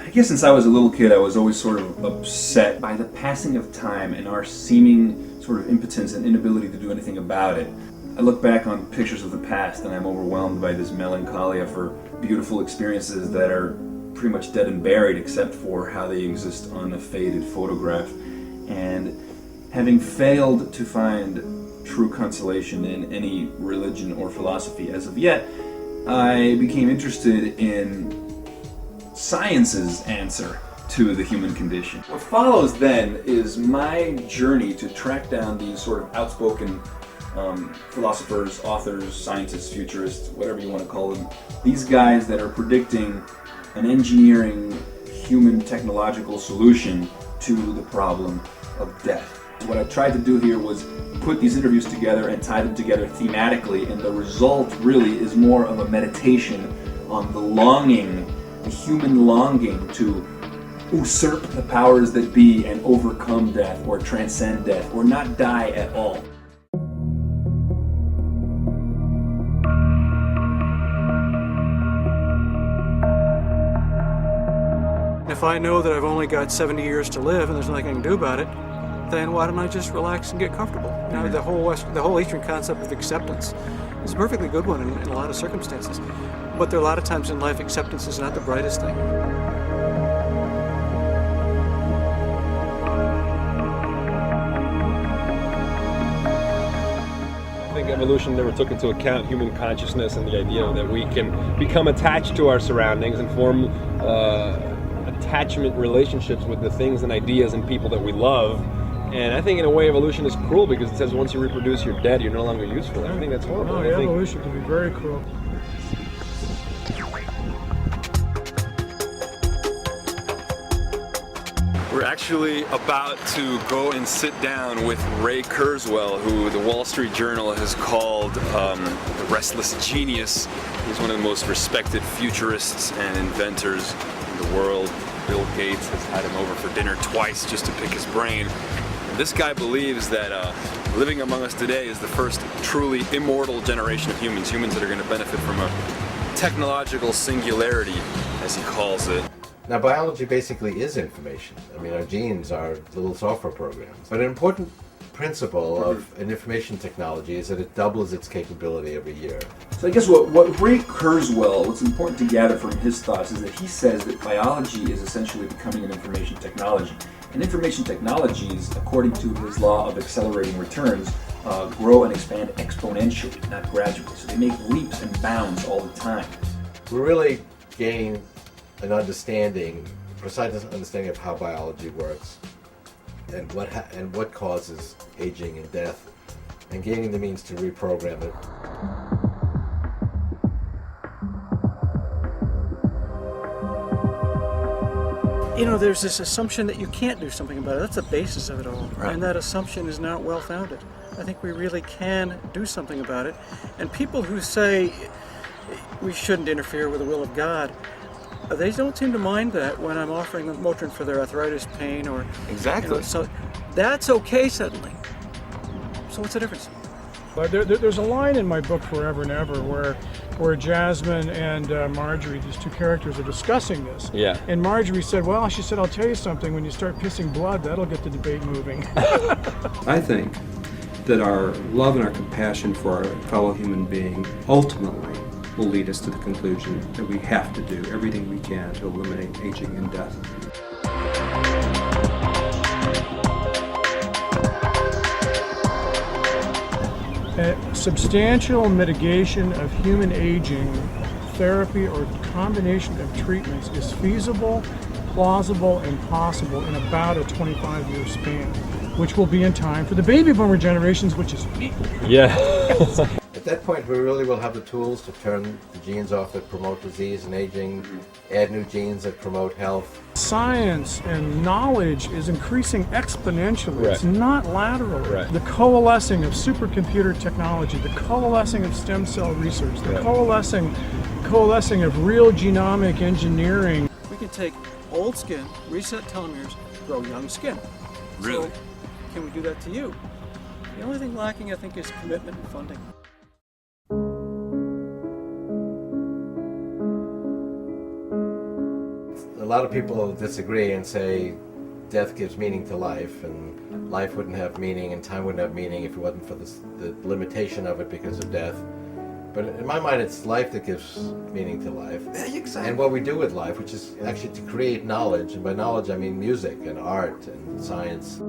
I guess since I was a little kid, I was always sort of upset by the passing of time and our seeming sort of impotence and inability to do anything about it. I look back on pictures of the past and I'm overwhelmed by this melancholia for beautiful experiences that are pretty much dead and buried except for how they exist on a faded photograph. And having failed to find true consolation in any religion or philosophy as of yet, I became interested in science's answer to the human condition. What follows then is my journey to track down these sort of outspoken philosophers, authors, scientists, futurists, whatever you want to call them. These guys that are predicting an engineering human technological solution to the problem of death. What I tried to do here was put these interviews together and tie them together thematically, and the result really is more of a meditation on the longing, the human longing to usurp the powers that be and overcome death or transcend death or not die at all. If I know that I've only got 70 years to live and there's nothing I can do about it, then why don't I just relax and get comfortable? You know, the whole Eastern concept of acceptance is a perfectly good one in a lot of circumstances. But there are a lot of times in life acceptance is not the brightest thing. I think evolution never took into account human consciousness and the idea that we can become attached to our surroundings and form attachment relationships with the things and ideas and people that we love. And I think in a way evolution is cruel because it says once you reproduce you're dead, you're no longer useful. I think that's horrible. Oh, yeah, evolution can be very cruel. We're actually about to go and sit down with Ray Kurzweil, who the Wall Street Journal has called the restless genius. He's one of the most respected futurists and inventors in the world. Bill Gates has had him over for dinner twice just to pick his brain. And this guy believes that living among us today is the first truly immortal generation of humans, humans that are going to benefit from a technological singularity, as he calls it. Now, biology basically is information. I mean, our genes are little software programs. But an important principle of an information technology is that it doubles its capability every year. So I guess what Ray Kurzweil, what's important to gather from his thoughts is that he says that biology is essentially becoming an information technology. And information technologies, according to his law of accelerating returns, grow and expand exponentially, not gradually. So they make leaps and bounds all the time. We're really gaining an understanding, precise understanding of how biology works and what causes aging and death, and gaining the means to reprogram it. You know, there's this assumption that you can't do something about it. That's the basis of it all. Right. And that assumption is not well founded. I think we really can do something about it. And people who say we shouldn't interfere with the will of God, they don't seem to mind that when I'm offering them Motrin for their arthritis pain or... Exactly. You know, so that's okay suddenly. So what's the difference? But there's a line in my book, Forever and Ever, where Jasmine and Marjorie, these two characters, are discussing this. Yeah. And Marjorie said, well, she said, I'll tell you something, when you start pissing blood, that'll get the debate moving. I think that our love and our compassion for our fellow human being ultimately will lead us to the conclusion that we have to do everything we can to eliminate aging and death. A substantial mitigation of human aging, therapy, or combination of treatments is feasible, plausible, and possible in about a 25-year span, which will be in time for the baby boomer generations, which is me. Yeah. At that point, we really will have the tools to turn the genes off that promote disease and aging, add new genes that promote health. Science and knowledge is increasing exponentially. Right. It's not laterally. Right. The coalescing of supercomputer technology, the coalescing of stem cell research, the Right. coalescing of real genomic engineering. We can take old skin, reset telomeres, grow young skin. Really? So, can we do that to you? The only thing lacking, I think, is commitment and funding. a lot of people disagree and say death gives meaning to life, and life wouldn't have meaning and time wouldn't have meaning if it wasn't for the limitation of it because of death. But in my mind, it's life that gives meaning to life. And what we do with life, which is actually to create knowledge, and by knowledge I mean music and art and science.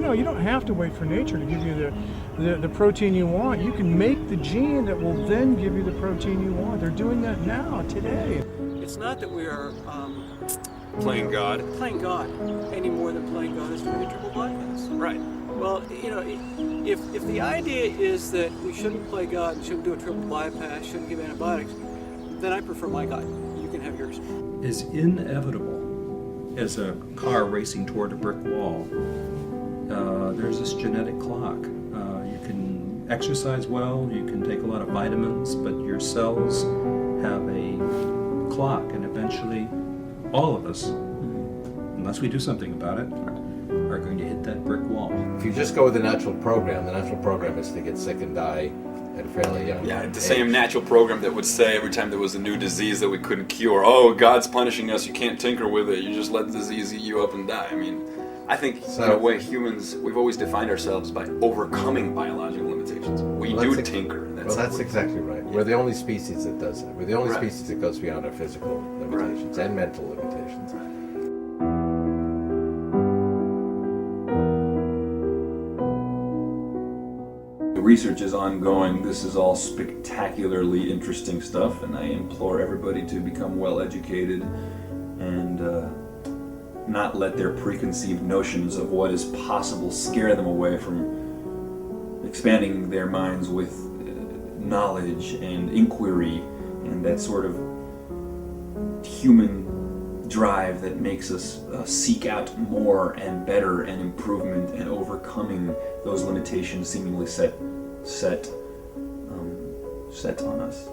You don't have to wait for nature to give you the protein you want. You can make the gene that will then give you the protein you want. They're doing that now, today. It's not that we are Playing God. playing God any more than playing God is doing a triple bypass. Right. Well, if the idea is that we shouldn't play God and shouldn't do a triple bypass, shouldn't give antibiotics, then I prefer my God. You can have yours. Is inevitable as a car racing toward a brick wall. There's this genetic clock. You can exercise well, you can take a lot of vitamins, but your cells have a clock, and eventually all of us, unless we do something about it, are going to hit that brick wall. If you just go with the natural program is to get sick and die at a fairly young Yeah, the age. same natural program that would say every time there was a new disease that we couldn't cure, oh, God's punishing us, you can't tinker with it, you just let the disease eat you up and die. I mean, I think in a way humans, we've always defined ourselves by overcoming biological limitations. We do tinker. That's exactly right. We're the only species that does it. We're the only species that goes beyond our physical limitations and mental limitations. The research is ongoing. This is all spectacularly interesting stuff, and I implore everybody to become well educated and not let their preconceived notions of what is possible scare them away from expanding their minds with knowledge and inquiry and that sort of human drive that makes us seek out more and better and improvement and overcoming those limitations seemingly set on us.